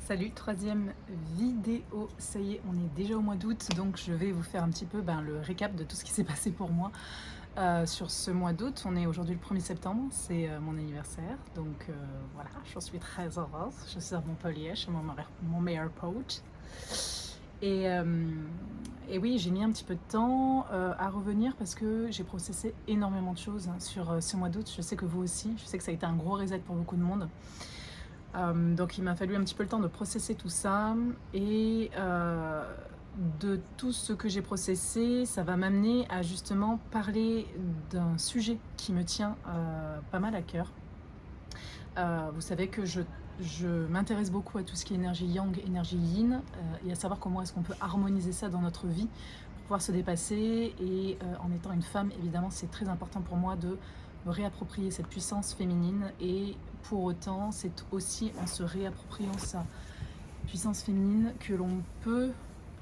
Salut, troisième vidéo, ça y est, on est déjà au mois d'août, donc je vais vous faire un petit peu le récap de tout ce qui s'est passé pour moi sur ce mois d'août. On est aujourd'hui le 1er septembre, c'est mon anniversaire, donc voilà, j'en suis très heureuse. Je suis à Montpellier, chez mon meilleur pote. Et, euh, et oui, j'ai mis un petit peu de temps à revenir parce que j'ai processé énormément de choses sur ce mois d'août. Je sais que vous aussi, je sais que ça a été un gros reset pour beaucoup de monde. Donc il m'a fallu un petit peu le temps de processer tout ça et de tout ce que j'ai processé, ça va m'amener à justement parler d'un sujet qui me tient pas mal à cœur. Vous savez que je m'intéresse beaucoup à tout ce qui est énergie yang, énergie yin, et à savoir comment est-ce qu'on peut harmoniser ça dans notre vie pour pouvoir se dépasser. Et en étant une femme, évidemment, c'est très important pour moi de me réapproprier cette puissance féminine. Et pour autant, c'est aussi en se réappropriant sa puissance féminine que l'on peut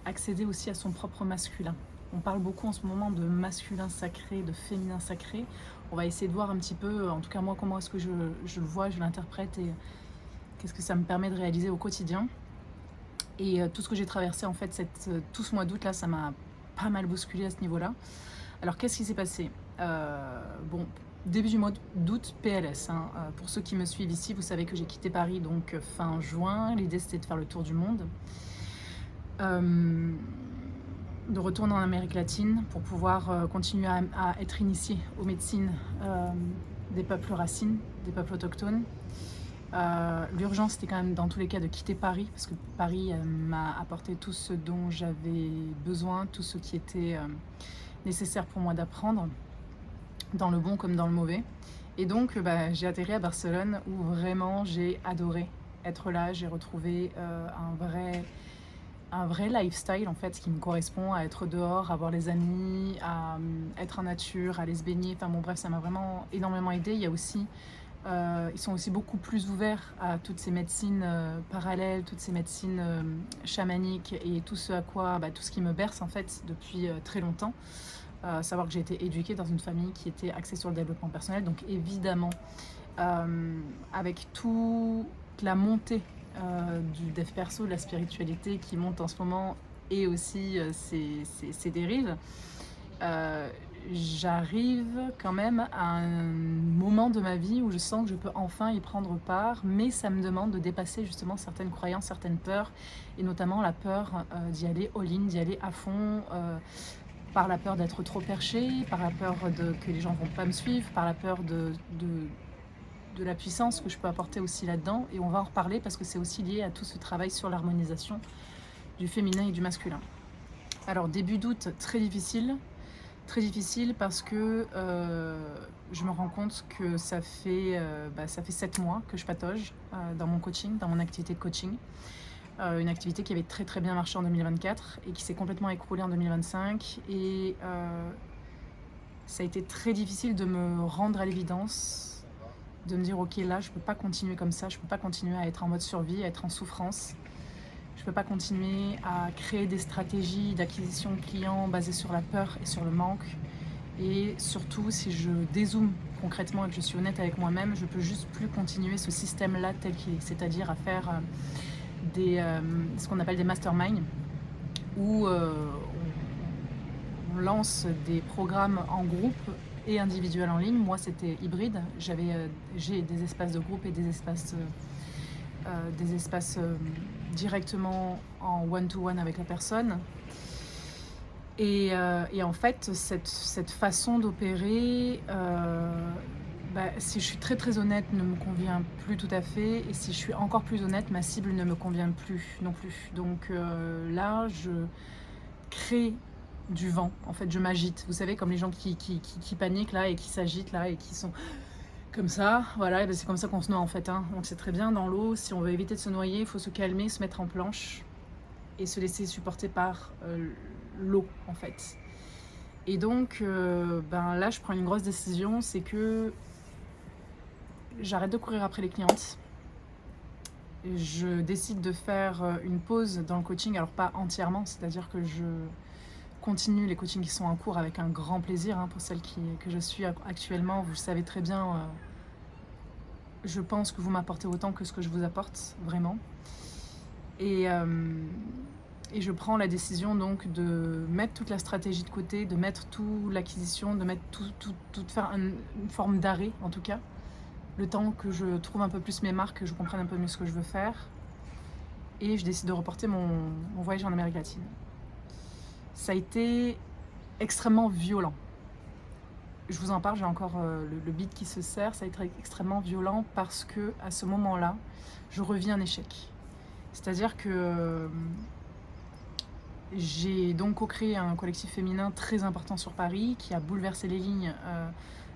accéder aussi à son propre masculin. On parle beaucoup en ce moment de masculin sacré, de féminin sacré. On va essayer de voir un petit peu, en tout cas moi, comment est-ce que je le vois, je l'interprète et qu'est-ce que ça me permet de réaliser au quotidien. Et tout ce que j'ai traversé en fait tout ce mois d'août là, ça m'a pas mal bousculé à ce niveau-là. Alors qu'est-ce qui s'est passé? Bon, début du mois d'août, PLS. Pour ceux qui me suivent ici, vous savez que j'ai quitté Paris donc fin juin. L'idée c'était de faire le tour du monde. De retourner en Amérique latine pour pouvoir continuer à être initié aux médecines des peuples racines, des peuples autochtones. L'urgence c'était quand même dans tous les cas de quitter Paris parce que Paris m'a apporté tout ce dont j'avais besoin, tout ce qui était nécessaire pour moi d'apprendre, dans le bon comme dans le mauvais. Et donc j'ai atterri à Barcelone où vraiment j'ai adoré être là. J'ai retrouvé un vrai lifestyle en fait, qui me correspond, à être dehors, à voir les amis, à être en nature, à aller se baigner. Enfin bon bref, ça m'a vraiment énormément aidé. Il y a aussi, ils sont aussi beaucoup plus ouverts à toutes ces médecines parallèles, toutes ces médecines chamaniques et tout ce à quoi, tout ce qui me berce en fait depuis très longtemps. Savoir que j'ai été éduquée dans une famille qui était axée sur le développement personnel, donc évidemment avec toute la montée du dev perso, de la spiritualité qui monte en ce moment et aussi ses dérives, j'arrive quand même à un moment de ma vie où je sens que je peux enfin y prendre part, mais ça me demande de dépasser justement certaines croyances, certaines peurs, et notamment la peur d'y aller all-in, d'y aller à fond, par la peur d'être trop perché, par la peur que les gens vont pas me suivre, par la peur de la puissance que je peux apporter aussi là-dedans. Et on va en reparler parce que c'est aussi lié à tout ce travail sur l'harmonisation du féminin et du masculin. Alors début d'août, très difficile parce que je me rends compte que ça fait 7 mois que je patauge dans mon coaching, dans mon activité de coaching. Une activité qui avait très très bien marché en 2024 et qui s'est complètement écroulée en 2025. Et ça a été très difficile de me rendre à l'évidence, de me dire ok, là je peux pas continuer comme ça, je peux pas continuer à être en mode survie, à être en souffrance. Je peux pas continuer à créer des stratégies d'acquisition de clients basées sur la peur et sur le manque. Et surtout, si je dézoome concrètement et que je suis honnête avec moi-même, je peux juste plus continuer ce système-là tel qu'il est, c'est-à-dire à faire ce qu'on appelle des masterminds, où on lance des programmes en groupe et individuels en ligne. Moi, c'était hybride. J'ai des espaces de groupe et des espaces directement en one-to-one avec la personne. Et en fait, cette façon d'opérer, si je suis très très honnête, ne me convient plus tout à fait. Et si je suis encore plus honnête, ma cible ne me convient plus non plus. Donc là, je crée du vent. En fait, je m'agite. Vous savez, comme les gens qui paniquent là et qui s'agitent là et qui sont comme ça. Voilà, c'est comme ça qu'on se noie en fait. On le sait très bien, dans l'eau, si on veut éviter de se noyer, il faut se calmer, se mettre en planche et se laisser supporter par l'eau en fait. Et donc là je prends une grosse décision, c'est que j'arrête de courir après les clientes. Je décide de faire une pause dans le coaching, alors pas entièrement, c'est-à-dire que je continue les coachings qui sont en cours avec un grand plaisir. Pour celles que je suis actuellement, vous le savez très bien, je pense que vous m'apportez autant que ce que je vous apporte, vraiment. Et, et je prends la décision donc de mettre toute la stratégie de côté, de mettre toute l'acquisition, de mettre tout faire une forme d'arrêt en tout cas, le temps que je trouve un peu plus mes marques, que je comprenne un peu mieux ce que je veux faire. Et je décide de reporter mon voyage en Amérique latine. Ça a été extrêmement violent. Je vous en parle, j'ai encore le beat qui se serre. Ça a été extrêmement violent parce que à ce moment-là, je revis un échec. C'est-à-dire que j'ai donc co-créé un collectif féminin très important sur Paris qui a bouleversé les lignes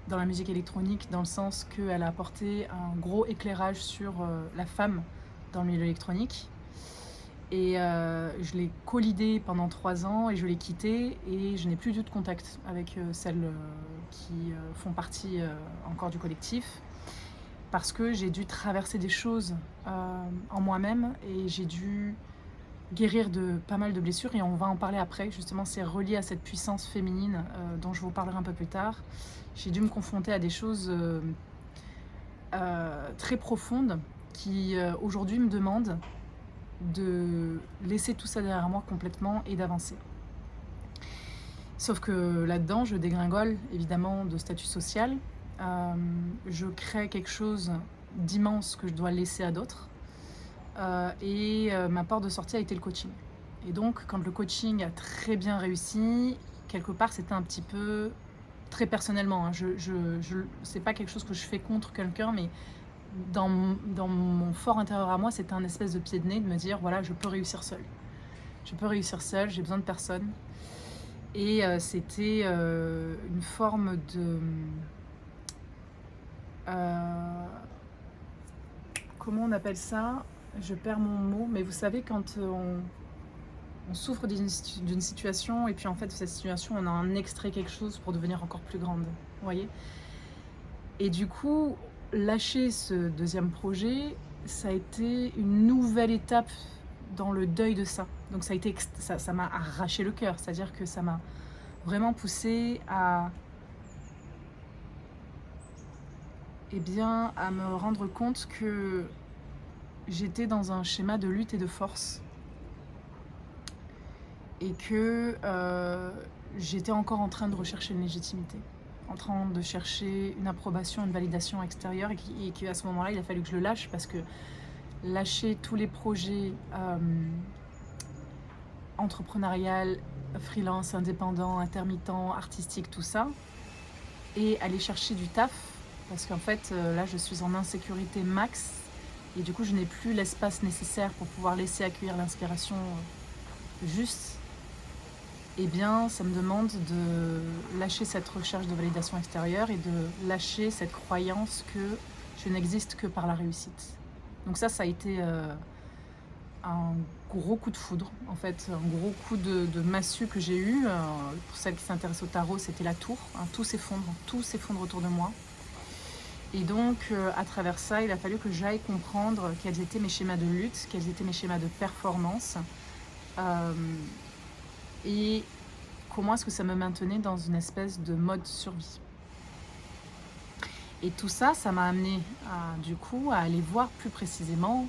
dans la musique électronique, dans le sens qu'elle a apporté un gros éclairage sur la femme dans le milieu électronique. Et je l'ai co-lidé pendant 3 ans et je l'ai quitté et je n'ai plus du tout de contact avec celles qui font partie encore du collectif, parce que j'ai dû traverser des choses en moi-même et j'ai dû guérir de pas mal de blessures, et on va en parler après. Justement, c'est relié à cette puissance féminine dont je vous parlerai un peu plus tard. J'ai dû me confronter à des choses très profondes qui aujourd'hui me demandent de laisser tout ça derrière moi complètement et d'avancer. Sauf que là-dedans, je dégringole évidemment de statut social. Je crée quelque chose d'immense que je dois laisser à d'autres. Et ma porte de sortie a été le coaching. Et donc, quand le coaching a très bien réussi, quelque part, c'était un petit peu très personnellement. Hein. C'est pas quelque chose que je fais contre quelqu'un, mais dans mon fort intérieur à moi, c'était un espèce de pied de nez de me dire, voilà, je peux réussir seule. Je peux réussir seule, j'ai besoin de personne. Et c'était une forme de... comment on appelle ça ? Je perds mon mot, mais vous savez, quand on souffre d'une situation, et puis en fait, de cette situation, on a un extrait quelque chose pour devenir encore plus grande. Vous voyez ? Et du coup, lâcher ce deuxième projet, ça a été une nouvelle étape dans le deuil de ça. Donc ça m'a arraché le cœur, c'est-à-dire que ça m'a vraiment poussé à me rendre compte que j'étais dans un schéma de lutte et de force, et que j'étais encore en train de rechercher une légitimité, en train de chercher une approbation, une validation extérieure, et qu'à ce moment-là, il a fallu que je le lâche, parce que lâcher tous les projets entrepreneurial, freelance, indépendant, intermittent, artistique, tout ça, et aller chercher du taf, parce qu'en fait, là, je suis en insécurité max, et du coup, je n'ai plus l'espace nécessaire pour pouvoir laisser accueillir l'inspiration juste. Eh bien, ça me demande de lâcher cette recherche de validation extérieure et de lâcher cette croyance que je n'existe que par la réussite. Donc ça a été un gros coup de foudre, en fait, un gros coup de massue que j'ai eu. Pour celles qui s'intéressent au tarot, c'était la tour, hein, tout s'effondre autour de moi. Et donc, à travers ça, il a fallu que j'aille comprendre quels étaient mes schémas de lutte, quels étaient mes schémas de performance, et comment est-ce que ça me maintenait dans une espèce de mode survie. Et tout ça, ça m'a amené du coup à aller voir plus précisément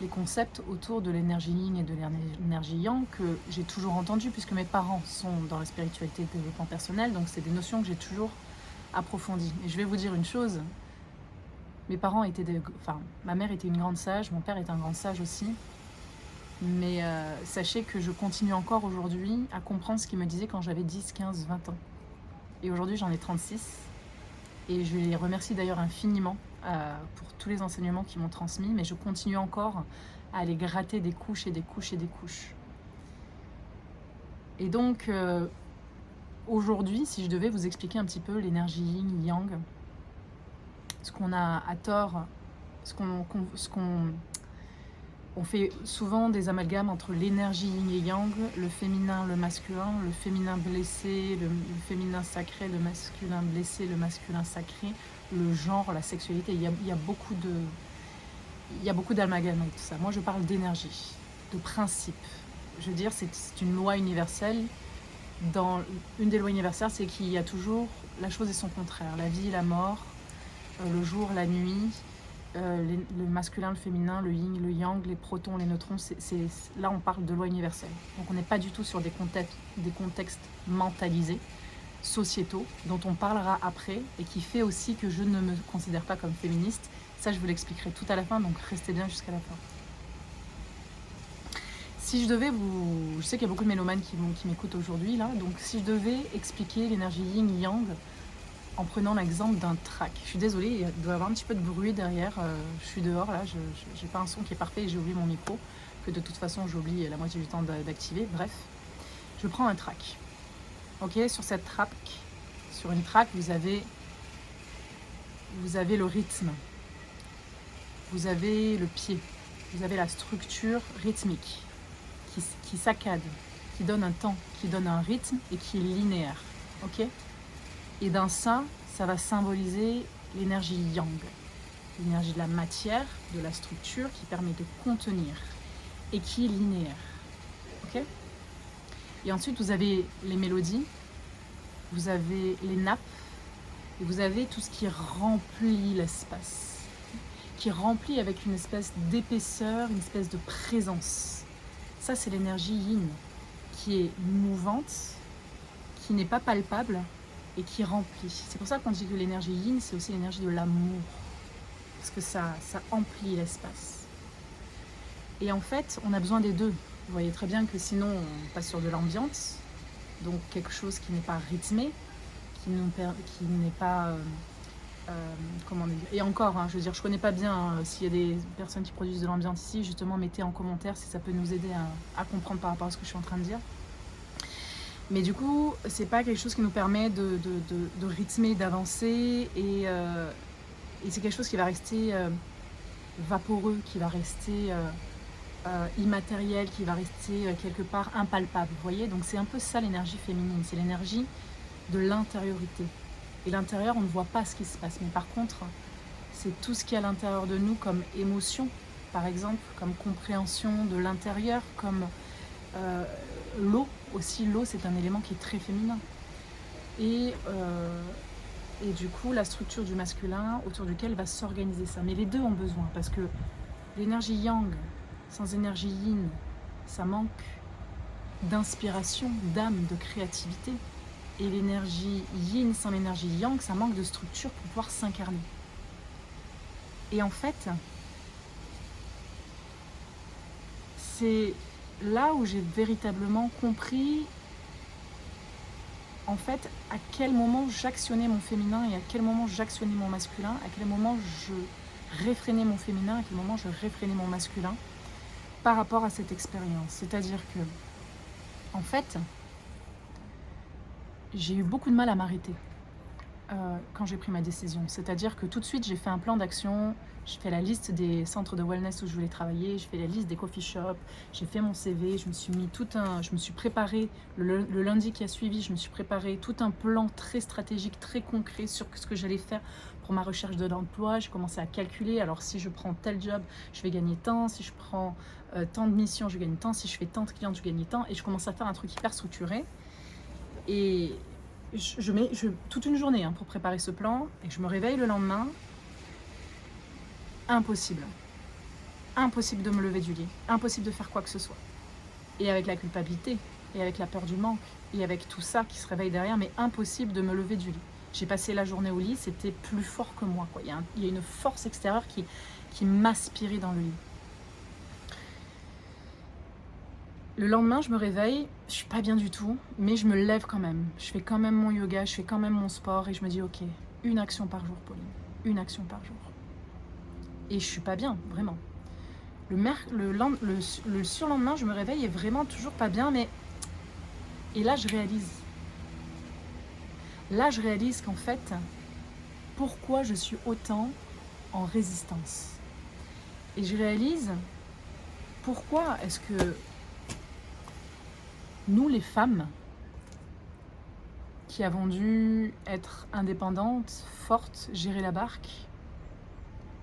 les concepts autour de l'énergie yin et de l'énergie yang, que j'ai toujours entendu puisque mes parents sont dans la spiritualité et le développement personnel, donc c'est des notions que j'ai toujours approfondies. Et je vais vous dire une chose, mes parents étaient ma mère était une grande sage, mon père est un grand sage aussi, mais sachez que je continue encore aujourd'hui à comprendre ce qu'ils me disaient quand j'avais 10, 15, 20 ans. Et aujourd'hui j'en ai 36, et je les remercie d'ailleurs infiniment pour tous les enseignements qu'ils m'ont transmis, mais je continue encore à aller gratter des couches et des couches et des couches. Et donc aujourd'hui, si je devais vous expliquer un petit peu l'énergie yin, yang, ce qu'on a à tort, on fait souvent des amalgames entre l'énergie yin et yang, le féminin, le féminin blessé, le féminin sacré, le masculin blessé, le masculin sacré, le genre, la sexualité. Il y a beaucoup d'amalgames avec tout ça. Moi, je parle d'énergie, de principe. Je veux dire, c'est une loi universelle. Une des lois universelles, c'est qu'il y a toujours la chose et son contraire, la vie et la mort, le jour, la nuit, le masculin, le féminin, le yin, le yang, les protons, les neutrons, là on parle de loi universelle. Donc on n'est pas du tout sur des contextes mentalisés, sociétaux, dont on parlera après, et qui fait aussi que je ne me considère pas comme féministe. Ça je vous l'expliquerai tout à la fin, donc restez bien jusqu'à la fin. Si je devais vous... Je sais qu'il y a beaucoup de mélomanes qui m'écoutent aujourd'hui, là, donc si je devais expliquer l'énergie yin-yang en prenant l'exemple d'un track. Je suis désolée, il doit y avoir un petit peu de bruit derrière. Je suis dehors là, je n'ai pas un son qui est parfait et j'ai oublié mon micro, que de toute façon j'oublie la moitié du temps d'activer. Bref, je prends un track. Ok, sur cette track, sur une track, vous avez le rythme, vous avez le pied, vous avez la structure rythmique qui saccade, qui donne un temps, qui donne un rythme et qui est linéaire. Ok. Et dans ça, ça va symboliser l'énergie yang, l'énergie de la matière, de la structure qui permet de contenir et qui est linéaire. Ok. Et ensuite, vous avez les mélodies, vous avez les nappes et vous avez tout ce qui remplit l'espace, qui remplit avec une espèce d'épaisseur, une espèce de présence. Ça, c'est l'énergie yin qui est mouvante, qui n'est pas palpable, et qui remplit. C'est pour ça qu'on dit que l'énergie yin, c'est aussi l'énergie de l'amour. Parce que ça emplit l'espace. Et en fait, on a besoin des deux. Vous voyez très bien que sinon, on passe sur de l'ambiance. Donc quelque chose qui n'est pas rythmé, qui n'est pas... comment dire. Et encore, je veux dire, je connais pas bien s'il y a des personnes qui produisent de l'ambiance ici. Justement, mettez en commentaire si ça peut nous aider à comprendre par rapport à ce que je suis en train de dire. Mais du coup, c'est pas quelque chose qui nous permet de rythmer, d'avancer, et c'est quelque chose qui va rester vaporeux, qui va rester immatériel, qui va rester quelque part impalpable, vous voyez. Donc c'est un peu ça l'énergie féminine, c'est l'énergie de l'intériorité. Et l'intérieur, on ne voit pas ce qui se passe, mais par contre, c'est tout ce qui est à l'intérieur de nous comme émotion, par exemple, comme compréhension de l'intérieur, comme l'eau. Aussi, l'eau, c'est un élément qui est très féminin. Et du coup, la structure du masculin autour duquel va s'organiser ça. Mais les deux ont besoin, parce que l'énergie yang, sans énergie yin, ça manque d'inspiration, d'âme, de créativité. Et l'énergie yin sans l'énergie yang, ça manque de structure pour pouvoir s'incarner. Et en fait, c'est là où j'ai véritablement compris en fait à quel moment j'actionnais mon féminin et à quel moment j'actionnais mon masculin, à quel moment je réfrénais mon féminin, à quel moment je réfrénais mon masculin par rapport à cette expérience. C'est-à-dire que, en fait, j'ai eu beaucoup de mal à m'arrêter quand j'ai pris ma décision. C'est-à-dire que tout de suite, j'ai fait un plan d'action. Je fais la liste des centres de wellness où je voulais travailler, je fais la liste des coffee shops, j'ai fait mon CV, je me suis préparé le lundi qui a suivi, je me suis préparé tout un plan très stratégique, très concret sur ce que j'allais faire pour ma recherche de l'emploi. J'ai commencé à calculer, alors si je prends tel job, je vais gagner tant, si je prends tant de missions, je gagne tant, si je fais tant de clients, je gagne tant, et je commence à faire un truc hyper structuré. Et je mets toute une journée pour préparer ce plan, et je me réveille le lendemain. Impossible de me lever du lit, impossible de faire quoi que ce soit. Et avec la culpabilité, et avec la peur du manque, et avec tout ça qui se réveille derrière, mais impossible de me lever du lit. J'ai passé la journée au lit, c'était plus fort que moi, quoi. Il y a une force extérieure qui m'aspirait dans le lit. Le lendemain, je me réveille, je suis pas bien du tout, mais je me lève quand même. Je fais quand même mon yoga, je fais quand même mon sport, et je me dis, ok, une action par jour, Pauline, une action par jour. Et je suis pas bien, vraiment. Le surlendemain, je me réveille et vraiment toujours pas bien, mais... Et là, je réalise qu'en fait, pourquoi je suis autant en résistance. Et je réalise pourquoi est-ce que nous, les femmes, qui avons dû être indépendantes, fortes, gérer la barque,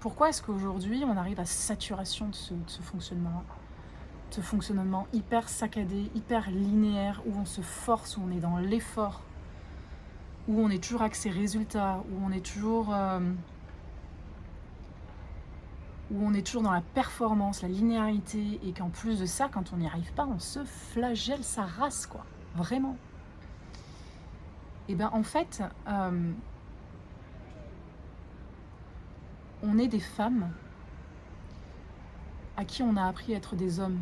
pourquoi est-ce qu'aujourd'hui on arrive à saturation de ce fonctionnement, ce fonctionnement hyper saccadé, hyper linéaire, où on se force, où on est dans l'effort, où on est toujours axé résultat, où on est toujours où on est toujours dans la performance, la linéarité, et qu'en plus de ça, quand on n'y arrive pas, on se flagelle sa race, quoi. Vraiment. Et bien en fait, on est des femmes à qui on a appris à être des hommes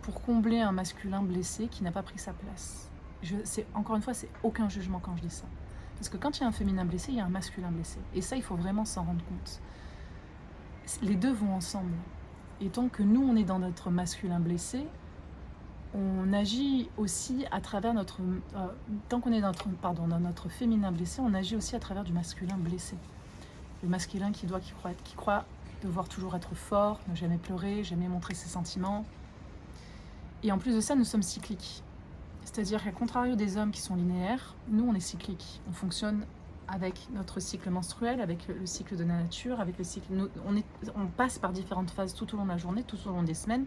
pour combler un masculin blessé qui n'a pas pris sa place. Encore une fois, c'est aucun jugement quand je dis ça. Parce que quand il y a un féminin blessé, il y a un masculin blessé. Et ça, il faut vraiment s'en rendre compte. Les deux vont ensemble. Et tant que nous, on est dans notre masculin blessé, on agit aussi à travers notre... tant qu'on est dans notre féminin blessé, on agit aussi à travers du masculin blessé. Le masculin qui croit devoir toujours être fort, ne jamais pleurer, jamais montrer ses sentiments. Et en plus de ça, nous sommes cycliques. C'est-à-dire qu'à contrario des hommes qui sont linéaires, nous, on est cycliques. On fonctionne avec notre cycle menstruel, avec le cycle de la nature, avec le cycle... On passe par différentes phases tout au long de la journée, tout au long des semaines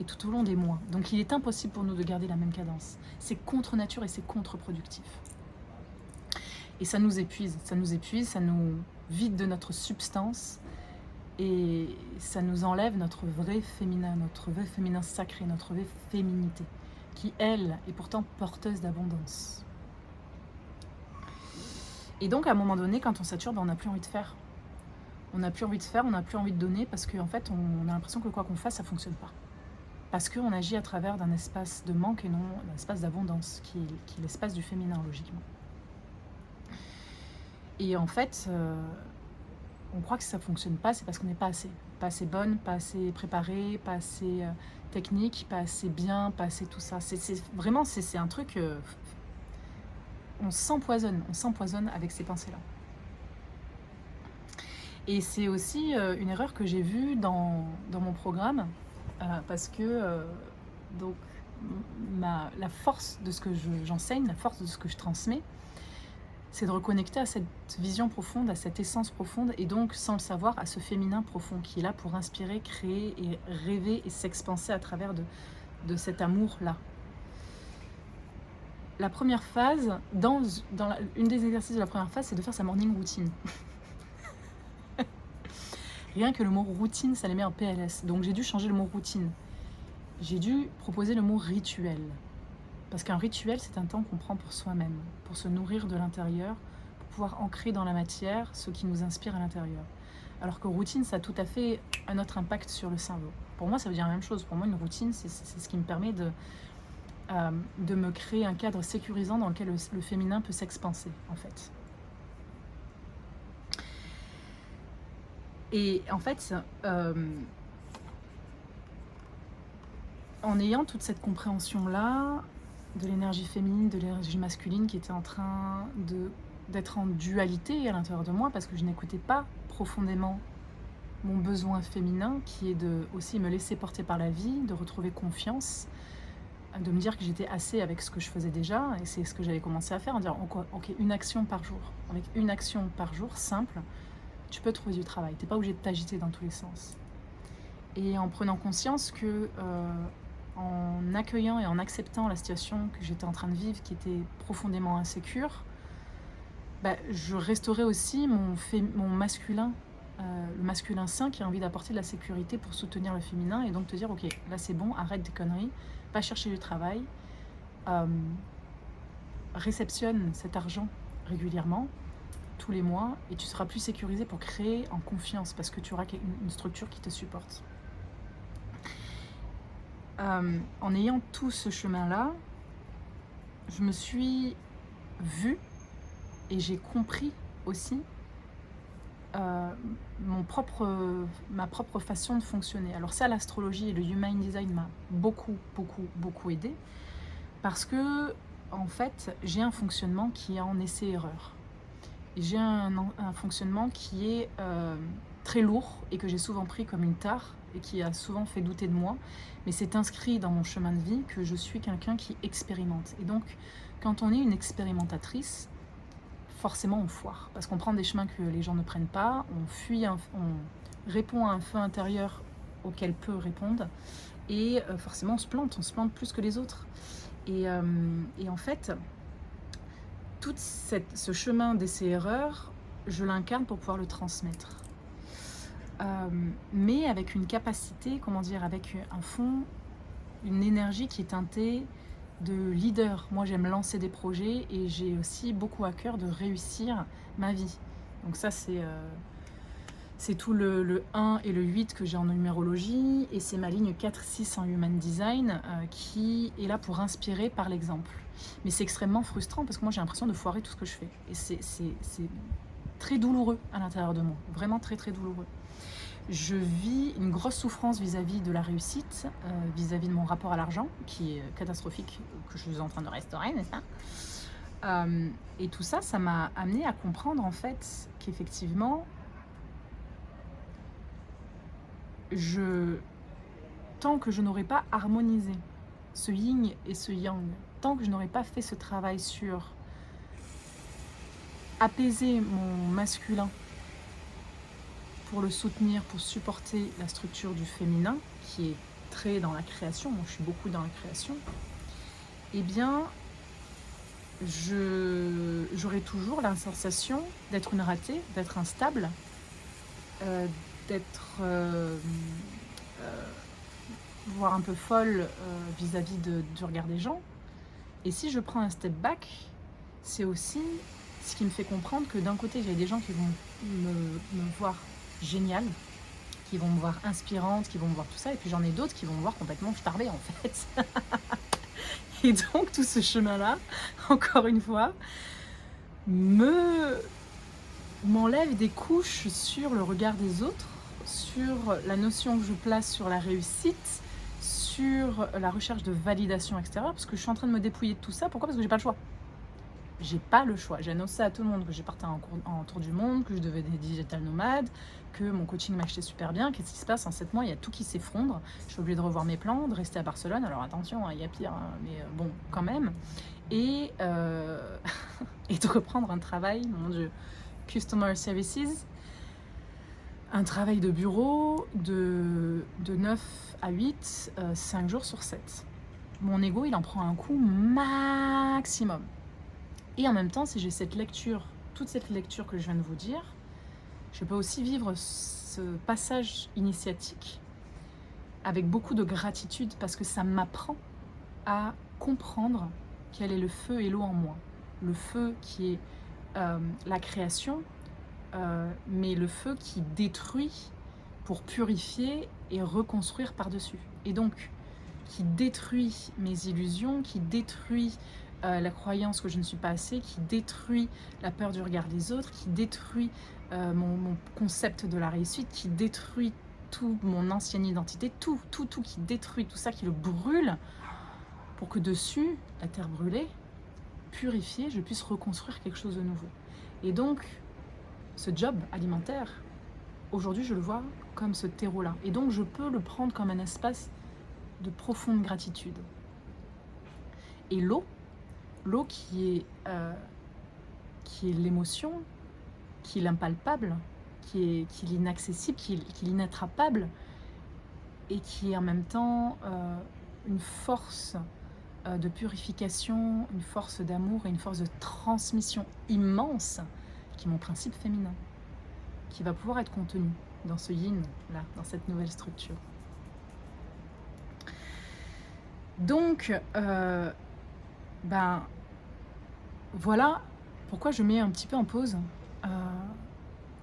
et tout au long des mois. Donc il est impossible pour nous de garder la même cadence. C'est contre nature et c'est contre-productif. Et ça nous épuise, ça nous vide de notre substance et ça nous enlève notre vrai féminin sacré, notre vraie féminité, qui, elle, est pourtant porteuse d'abondance. Et donc, à un moment donné, quand on sature, on n'a plus envie de faire. On n'a plus envie de faire, on n'a plus envie de donner, parce qu'en fait, on a l'impression que quoi qu'on fasse, ça ne fonctionne pas. Parce qu'on agit à travers d'un espace de manque et non d'un espace d'abondance, qui est l'espace du féminin, logiquement. Et en fait, on croit que si ça ne fonctionne pas, c'est parce qu'on n'est pas assez. Pas assez bonne, pas assez préparée, pas assez technique, pas assez bien, pas assez tout ça. Vraiment, c'est un truc... on s'empoisonne avec ces pensées-là. Et c'est aussi une erreur que j'ai vue dans mon programme, parce que donc, la force de ce que j'enseigne, la force de ce que je transmets, c'est de reconnecter à cette vision profonde, à cette essence profonde, et donc, sans le savoir, à ce féminin profond qui est là pour inspirer, créer et rêver et s'expanser à travers de cet amour-là. La première phase, une des exercices de la première phase, c'est de faire sa morning routine. Rien que le mot routine, ça les met en PLS. Donc j'ai dû changer le mot routine. J'ai dû proposer le mot rituel. Parce qu'un rituel, c'est un temps qu'on prend pour soi-même, pour se nourrir de l'intérieur, pour pouvoir ancrer dans la matière ce qui nous inspire à l'intérieur. Alors que routine, ça a tout à fait un autre impact sur le cerveau. Pour moi, ça veut dire la même chose. Pour moi, une routine, c'est ce qui me permet de me créer un cadre sécurisant dans lequel le féminin peut s'expanser, en fait. Et en fait, en ayant toute cette compréhension-là de l'énergie féminine, de l'énergie masculine qui était en train d'être en dualité à l'intérieur de moi, parce que je n'écoutais pas profondément mon besoin féminin, qui est de aussi me laisser porter par la vie, de retrouver confiance, de me dire que j'étais assez avec ce que je faisais déjà, et c'est ce que j'avais commencé à faire, en disant ok, une action par jour. Avec une action par jour, simple, tu peux trouver du travail. Tu n'es pas obligé de t'agiter dans tous les sens. Et en prenant conscience que, en accueillant et en acceptant la situation que j'étais en train de vivre, qui était profondément insécure, je restaurais aussi mon masculin, le masculin sain qui a envie d'apporter de la sécurité pour soutenir le féminin, et donc te dire ok, là c'est bon, arrête des conneries, va chercher du travail, réceptionne cet argent régulièrement, tous les mois, et tu seras plus sécurisé pour créer en confiance, parce que tu auras une structure qui te supporte. En ayant tout ce chemin-là, je me suis vue et j'ai compris aussi ma propre façon de fonctionner. Alors ça, l'astrologie et le Human Design m'a beaucoup aidé, parce que en fait, j'ai un fonctionnement qui est en essai-erreur. J'ai un fonctionnement qui est très lourd et que j'ai souvent pris comme une tare et qui a souvent fait douter de moi, mais c'est inscrit dans mon chemin de vie que je suis quelqu'un qui expérimente. Et donc, quand on est une expérimentatrice, forcément on foire, parce qu'on prend des chemins que les gens ne prennent pas, on fuit, on répond à un feu intérieur auquel peu répondent, et forcément on se plante plus que les autres. Et en fait, tout ce chemin d'essai-erreur, je l'incarne pour pouvoir le transmettre. mais avec une capacité, comment dire, avec un fond, une énergie qui est teintée de leader. Moi, j'aime lancer des projets et j'ai aussi beaucoup à cœur de réussir ma vie. Donc ça, c'est tout le 1 et le 8 que j'ai en numérologie, et c'est ma ligne 4-6 en Human Design qui est là pour inspirer par l'exemple. Mais c'est extrêmement frustrant parce que moi j'ai l'impression de foirer tout ce que je fais. Et c'est très douloureux à l'intérieur de moi, vraiment très très douloureux. Je vis une grosse souffrance vis-à-vis de la réussite, vis-à-vis de mon rapport à l'argent, qui est catastrophique, que je suis en train de restaurer, n'est-ce pas? Et tout ça, ça m'a amené à comprendre en fait qu'effectivement, tant que je n'aurais pas harmonisé ce yin et ce yang, tant que je n'aurais pas fait ce travail sur apaiser mon masculin pour le soutenir, pour supporter la structure du féminin, qui est très dans la création, moi je suis beaucoup dans la création, eh bien, j'aurai toujours la sensation d'être une ratée, d'être instable, d'être voire un peu folle vis-à-vis du regard des gens. Et si je prends un step back, c'est aussi ce qui me fait comprendre que d'un côté, j'ai des gens qui vont me voir géniale, qui vont me voir inspirante, qui vont me voir tout ça, et puis j'en ai d'autres qui vont me voir complètement starbée en fait. Et donc tout ce chemin-là, encore une fois, m'enlève des couches sur le regard des autres, sur la notion que je place sur la réussite, sur la recherche de validation extérieure, parce que je suis en train de me dépouiller de tout ça. Pourquoi? Parce que j'ai pas le choix. J'ai pas le choix. J'ai annoncé à tout le monde que j'ai parti en tour du monde, que je devenais digital nomade, que mon coaching marchait super bien. Qu'est-ce qui se passe en 7 mois? Il y a tout qui s'effondre. Je suis obligée de revoir mes plans, de rester à Barcelone. Alors attention, il y a pire, hein, mais bon, quand même. Et, et de reprendre un travail, mon Dieu, Customer Services, un travail de bureau de 9 à 8, 5 jours sur 7. Mon ego, il en prend un coup maximum. Et en même temps, si j'ai cette lecture, toute cette lecture que je viens de vous dire, je peux aussi vivre ce passage initiatique avec beaucoup de gratitude parce que ça m'apprend à comprendre quel est le feu et l'eau en moi. Le feu qui est la création, mais le feu qui détruit pour purifier et reconstruire par-dessus. Et donc, qui détruit mes illusions, qui détruit la croyance que je ne suis pas assez, qui détruit la peur du regard des autres, qui détruit mon concept de la réussite, qui détruit tout mon ancienne identité, tout qui détruit tout ça, qui le brûle, pour que dessus, la terre brûlée, purifiée, je puisse reconstruire quelque chose de nouveau. Et donc, ce job alimentaire, aujourd'hui je le vois comme ce terreau-là. Et donc je peux le prendre comme un espace de profonde gratitude. Et l'eau qui est l'émotion, qui est l'impalpable, qui est l'inaccessible, qui est l'inattrapable, et qui est en même temps une force de purification, une force d'amour et une force de transmission immense, qui est mon principe féminin, qui va pouvoir être contenu dans ce yin, là, dans cette nouvelle structure. Donc, voilà pourquoi je mets un petit peu en pause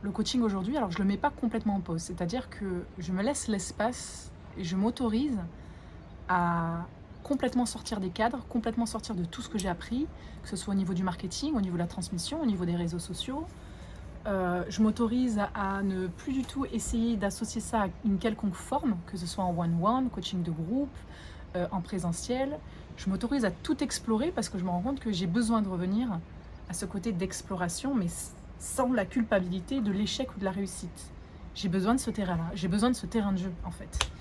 le coaching aujourd'hui. Alors, je ne le mets pas complètement en pause, c'est-à-dire que je me laisse l'espace et je m'autorise à complètement sortir des cadres, complètement sortir de tout ce que j'ai appris, que ce soit au niveau du marketing, au niveau de la transmission, au niveau des réseaux sociaux. Je m'autorise à ne plus du tout essayer d'associer ça à une quelconque forme, que ce soit en one-one, coaching de groupe, en présentiel. Je m'autorise à tout explorer parce que je me rends compte que j'ai besoin de revenir à ce côté d'exploration, mais sans la culpabilité de l'échec ou de la réussite. J'ai besoin de ce terrain-là, j'ai besoin de ce terrain de jeu en fait.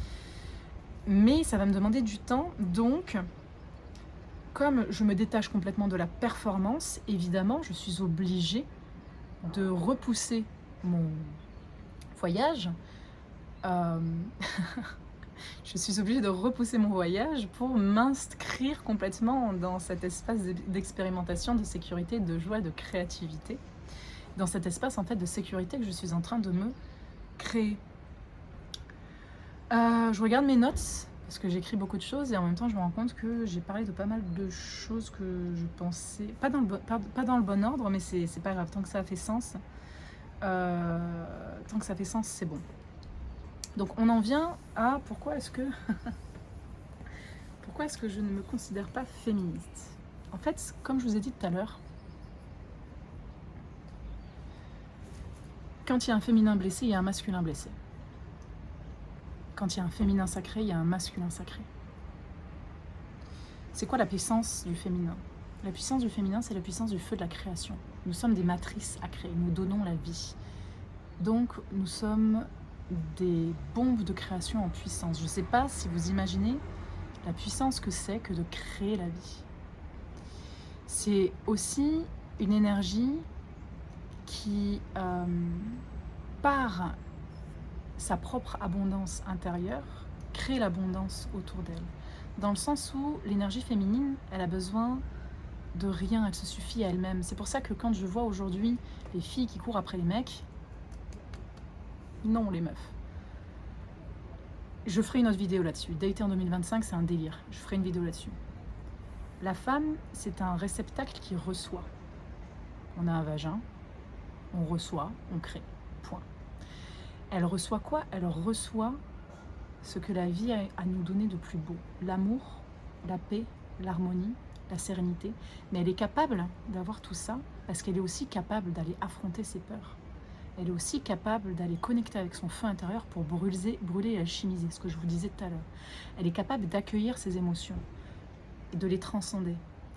Mais ça va me demander du temps, donc comme je me détache complètement de la performance, évidemment je suis obligée de repousser mon voyage. Je suis obligée de repousser mon voyage pour m'inscrire complètement dans cet espace d'expérimentation, de sécurité, de joie, de créativité. Dans cet espace en fait de sécurité que je suis en train de me créer. Je regarde mes notes parce que j'écris beaucoup de choses et en même temps je me rends compte que j'ai parlé de pas mal de choses que je pensais pas dans le bon ordre, mais c'est pas grave tant que ça a fait sens. Tant que ça fait sens, c'est bon. Donc on en vient à pourquoi est-ce que je ne me considère pas féministe. En fait, comme je vous ai dit tout à l'heure, quand il y a un féminin blessé, il y a un masculin blessé. Quand il y a un féminin sacré, il y a un masculin sacré. C'est quoi la puissance du féminin? La puissance du féminin, c'est la puissance du feu de la création. Nous sommes des matrices à créer, nous donnons la vie. Donc nous sommes des bombes de création en puissance. Je ne sais pas si vous imaginez la puissance que c'est que de créer la vie. C'est aussi une énergie qui, par sa propre abondance intérieure, crée l'abondance autour d'elle. Dans le sens où l'énergie féminine, elle a besoin de rien, elle se suffit à elle-même. C'est pour ça que quand je vois aujourd'hui les filles qui courent après les mecs, non les meufs. Je ferai une autre vidéo là-dessus. Dater en 2025, c'est un délire. Je ferai une vidéo là-dessus. La femme, c'est un réceptacle qui reçoit. On a un vagin, on reçoit, on crée. Point. Elle reçoit quoi? Elle reçoit ce que la vie a à nous donner de plus beau. L'amour, la paix, l'harmonie, la sérénité. Mais elle est capable d'avoir tout ça parce qu'elle est aussi capable d'aller affronter ses peurs. Elle est aussi capable d'aller connecter avec son feu intérieur pour brûler et alchimiser, ce que je vous disais tout à l'heure. Elle est capable d'accueillir ses émotions et de les transcender.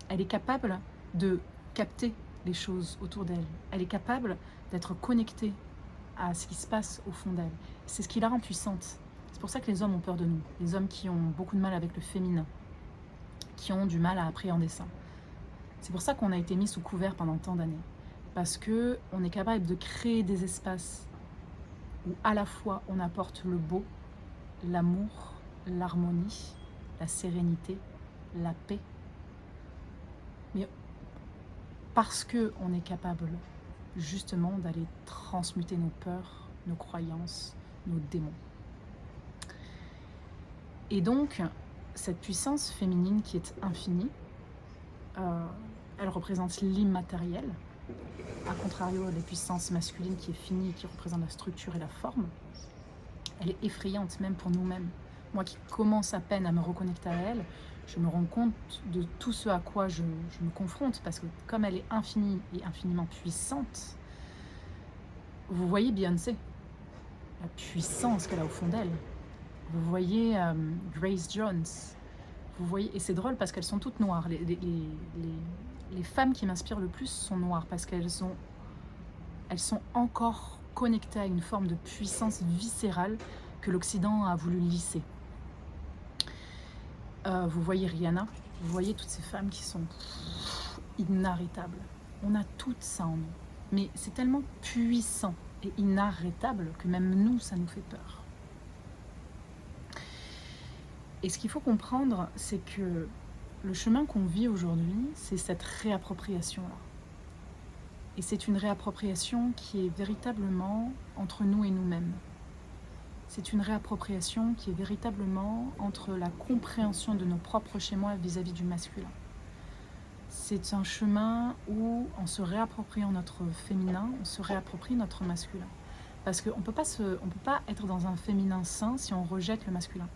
Elle est capable de capter les choses autour d'elle. Elle est capable d'être connectée à ce qui se passe au fond d'elle. C'est ce qui la rend puissante. C'est pour ça que les hommes ont peur de nous. Les hommes qui ont beaucoup de mal avec le féminin, qui ont du mal à appréhender ça. C'est pour ça qu'on a été mis sous couvert pendant tant d'années. Parce qu'on est capable de créer des espaces où à la fois on apporte le beau, l'amour, l'harmonie, la sérénité, la paix. Mais parce qu'on est capable justement d'aller transmuter nos peurs, nos croyances, nos démons. Et donc, cette puissance féminine qui est infinie, elle représente l'immatériel, à contrario des puissances masculines qui est finie et qui représente la structure et la forme. Elle est effrayante même pour nous-mêmes. Moi qui commence à peine à me reconnecter à elle, je me rends compte de tout ce à quoi je me confronte, parce que comme elle est infinie et infiniment puissante, vous voyez Beyoncé, la puissance qu'elle a au fond d'elle. Vous voyez Grace Jones, vous voyez, et c'est drôle parce qu'elles sont toutes noires. Les femmes qui m'inspirent le plus sont noires parce qu'elles sont encore connectées à une forme de puissance viscérale que l'Occident a voulu lisser. Vous voyez Rihanna, vous voyez toutes ces femmes qui sont inarrêtables. On a tout ça en nous, mais c'est tellement puissant et inarrêtable que même nous, ça nous fait peur. Et ce qu'il faut comprendre, c'est que le chemin qu'on vit aujourd'hui, c'est cette réappropriation-là. Et c'est une réappropriation qui est véritablement entre nous et nous-mêmes. C'est une réappropriation qui est véritablement entre la compréhension de nos propres schémas vis-à-vis du masculin. C'est un chemin où, en se réappropriant notre féminin, on se réapproprie notre masculin. Parce qu'on ne peut pas être dans un féminin sain si on rejette le masculin.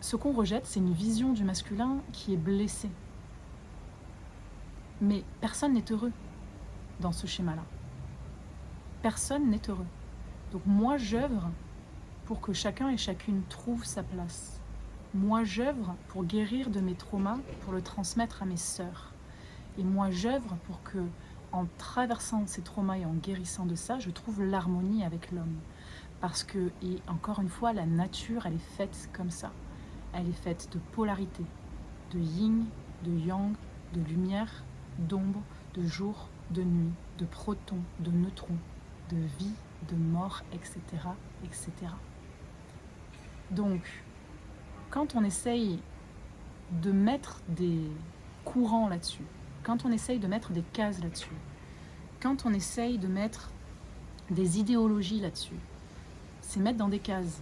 Ce qu'on rejette, c'est une vision du masculin qui est blessée. Mais personne n'est heureux dans ce schéma-là. Personne n'est heureux. Donc moi, j'œuvre pour que chacun et chacune trouve sa place. Moi, j'œuvre pour guérir de mes traumas, pour le transmettre à mes sœurs. Et moi, j'œuvre pour que, en traversant ces traumas et en guérissant de ça, je trouve l'harmonie avec l'homme. Parce que, et encore une fois, la nature, elle est faite comme ça. Elle est faite de polarité, de yin, de yang, de lumière, d'ombre, de jour, de nuit, de protons, de neutrons, de vie, de mort, etc., etc. Donc, quand on essaye de mettre des courants là-dessus, quand on essaye de mettre des cases là-dessus, quand on essaye de mettre des idéologies là-dessus, c'est mettre dans des cases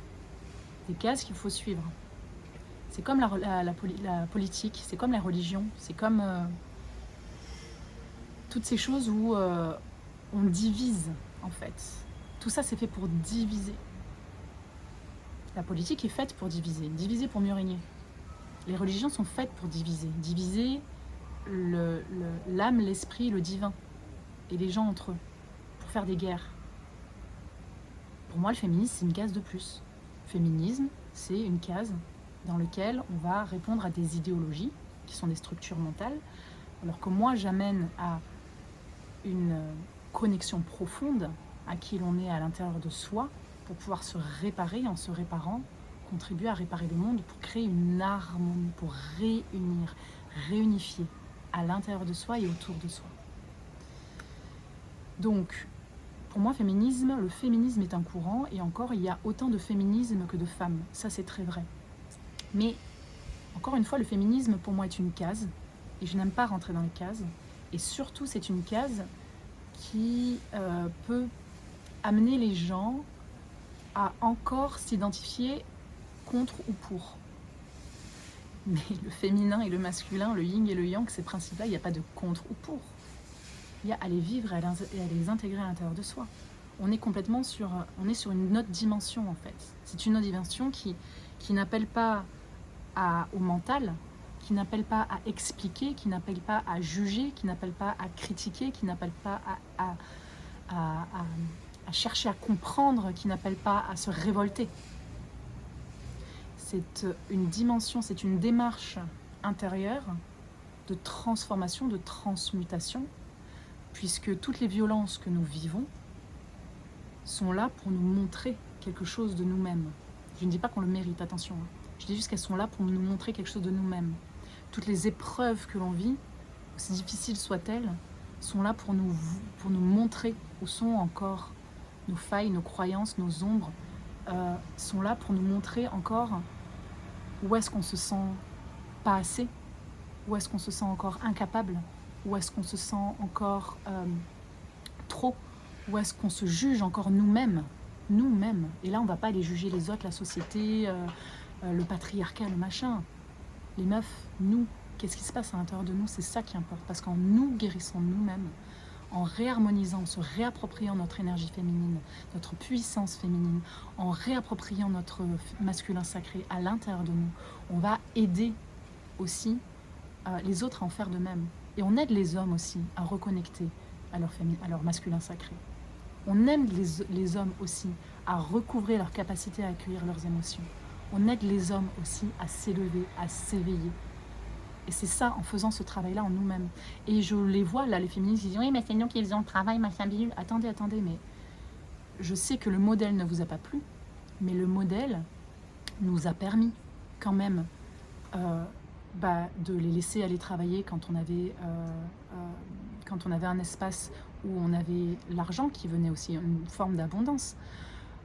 qu'il faut suivre. C'est comme la politique, c'est comme la religion, c'est comme toutes ces choses où on divise en fait. Tout ça c'est fait pour diviser. La politique est faite pour diviser pour mieux régner. Les religions sont faites pour diviser l'âme, l'esprit, le divin et les gens entre eux, pour faire des guerres. Pour moi, le féminisme, c'est une case de plus. Féminisme, c'est une case dans laquelle on va répondre à des idéologies qui sont des structures mentales, alors que moi, j'amène à une connexion profonde à qui l'on est à l'intérieur de soi pour pouvoir se réparer, en se réparant, contribuer à réparer le monde pour créer une harmonie, pour réunir, réunifier à l'intérieur de soi et autour de soi. Donc, pour moi, le féminisme est un courant, et encore, il y a autant de féminisme que de femmes. Ça, c'est très vrai. Mais, encore une fois, le féminisme, pour moi, est une case, et je n'aime pas rentrer dans les cases. Et surtout, c'est une case qui peut amener les gens à encore s'identifier contre ou pour. Mais le féminin et le masculin, le yin et le yang, ces principes-là, il n'y a pas de contre ou pour. Il y a à les vivre et à les intégrer à l'intérieur de soi. On est complètement sur une autre dimension en fait. C'est une autre dimension qui n'appelle pas au mental, qui n'appelle pas à expliquer, qui n'appelle pas à juger, qui n'appelle pas à critiquer, qui n'appelle pas à chercher à comprendre, qui n'appelle pas à se révolter. C'est une dimension, c'est une démarche intérieure de transformation, de transmutation, puisque toutes les violences que nous vivons sont là pour nous montrer quelque chose de nous-mêmes. Je ne dis pas qu'on le mérite, attention. Je dis juste qu'elles sont là pour nous montrer quelque chose de nous-mêmes. Toutes les épreuves que l'on vit, aussi difficiles soient-elles, sont là pour nous montrer où sont encore nos failles, nos croyances, nos ombres, sont là pour nous montrer encore où est-ce qu'on se sent pas assez, où est-ce qu'on se sent encore incapable, où est-ce qu'on se sent encore trop, où est-ce qu'on se juge encore nous-mêmes. Et là, on ne va pas aller juger les autres, la société, le patriarcat, le machin. Les meufs, nous, qu'est-ce qui se passe à l'intérieur de nous? C'est ça qui importe, parce qu'en nous guérissant nous-mêmes, en réharmonisant, en se réappropriant notre énergie féminine, notre puissance féminine, en réappropriant notre masculin sacré à l'intérieur de nous, on va aider aussi les autres à en faire de même. Et on aide les hommes aussi à reconnecter à leur masculin sacré. On aide les hommes aussi à recouvrer leur capacité à accueillir leurs émotions. On aide les hommes aussi à s'élever, à s'éveiller. Et c'est ça, en faisant ce travail-là en nous-mêmes. Et je les vois, là, les féministes, qui disent « Oui, mais c'est nous qui faisons le travail, machin bidule. » Attendez, mais je sais que le modèle ne vous a pas plu, mais le modèle nous a permis quand même de les laisser aller travailler quand on avait un espace où on avait l'argent qui venait aussi, une forme d'abondance.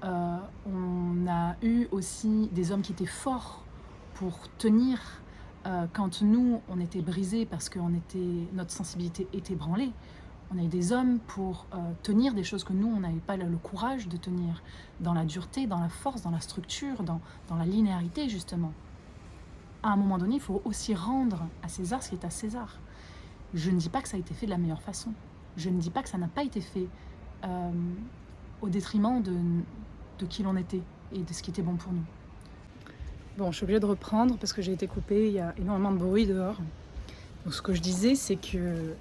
On a eu aussi des hommes qui étaient forts pour tenir quand nous, on était brisés parce que notre sensibilité était branlée. On a eu des hommes pour tenir des choses que nous, on n'avait pas le courage de tenir, dans la dureté, dans la force, dans la structure, dans la linéarité justement. À un moment donné, il faut aussi rendre à César ce qui est à César. Je ne dis pas que ça a été fait de la meilleure façon. Je ne dis pas que ça n'a pas été fait au détriment de qui l'on était et de ce qui était bon pour nous. Bon, je suis obligée de reprendre parce que j'ai été coupée, il y a énormément de bruit dehors. Donc ce que je disais, c'est que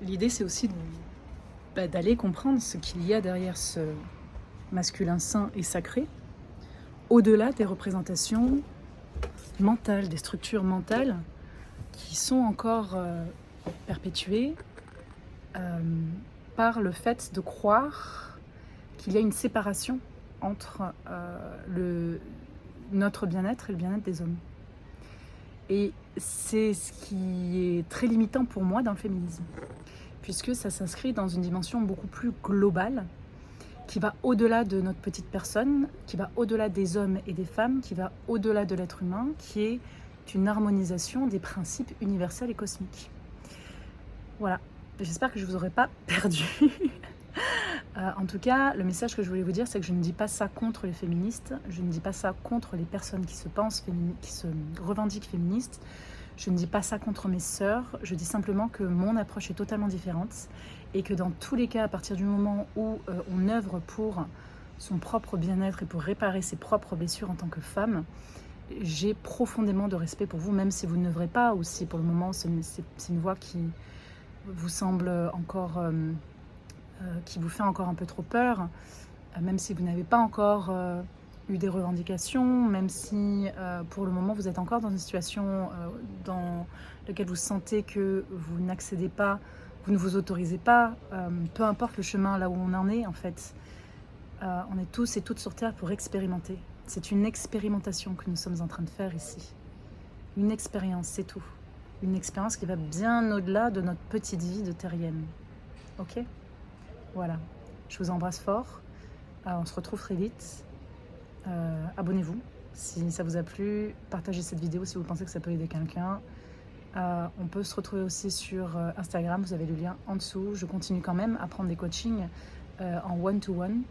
l'idée, c'est aussi d'aller comprendre ce qu'il y a derrière ce masculin saint et sacré, au-delà des représentations mentales, des structures mentales qui sont encore perpétuées par le fait de croire qu'il y a une séparation entre notre bien-être et le bien-être des hommes. Et c'est ce qui est très limitant pour moi dans le féminisme, puisque ça s'inscrit dans une dimension beaucoup plus globale, qui va au-delà de notre petite personne, qui va au-delà des hommes et des femmes, qui va au-delà de l'être humain, qui est une harmonisation des principes universels et cosmiques. Voilà, j'espère que je ne vous aurai pas perdu En tout cas, le message que je voulais vous dire, c'est que je ne dis pas ça contre les féministes, je ne dis pas ça contre les personnes qui se pensent qui se revendiquent féministes, je ne dis pas ça contre mes sœurs, je dis simplement que mon approche est totalement différente et que dans tous les cas, à partir du moment où on œuvre pour son propre bien-être et pour réparer ses propres blessures en tant que femme, j'ai profondément de respect pour vous, même si vous n'œuvrez pas ou si pour le moment c'est une voie qui vous semble encore, qui vous fait encore un peu trop peur, même si vous n'avez pas encore eu des revendications, même si pour le moment vous êtes encore dans une situation dans laquelle vous sentez que vous n'accédez pas, vous ne vous autorisez pas, peu importe le chemin là où on en est en fait, on est tous et toutes sur Terre pour expérimenter. C'est une expérimentation que nous sommes en train de faire ici. Une expérience, c'est tout. Une expérience qui va bien au-delà de notre petite vie de terrienne. Ok ? Voilà. Je vous embrasse fort. On se retrouve très vite. Abonnez-vous si ça vous a plu. Partagez cette vidéo si vous pensez que ça peut aider quelqu'un. On peut se retrouver aussi sur Instagram. Vous avez le lien en dessous. Je continue quand même à prendre des coachings en one-to-one.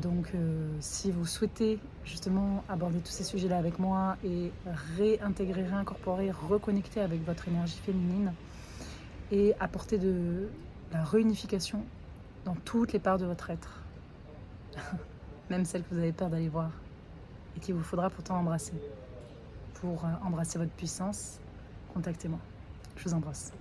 Donc si vous souhaitez justement aborder tous ces sujets-là avec moi et réintégrer, réincorporer, reconnecter avec votre énergie féminine et apporter de la réunification dans toutes les parts de votre être, même celles que vous avez peur d'aller voir et qu'il vous faudra pourtant embrasser. Pour embrasser votre puissance, contactez-moi. Je vous embrasse.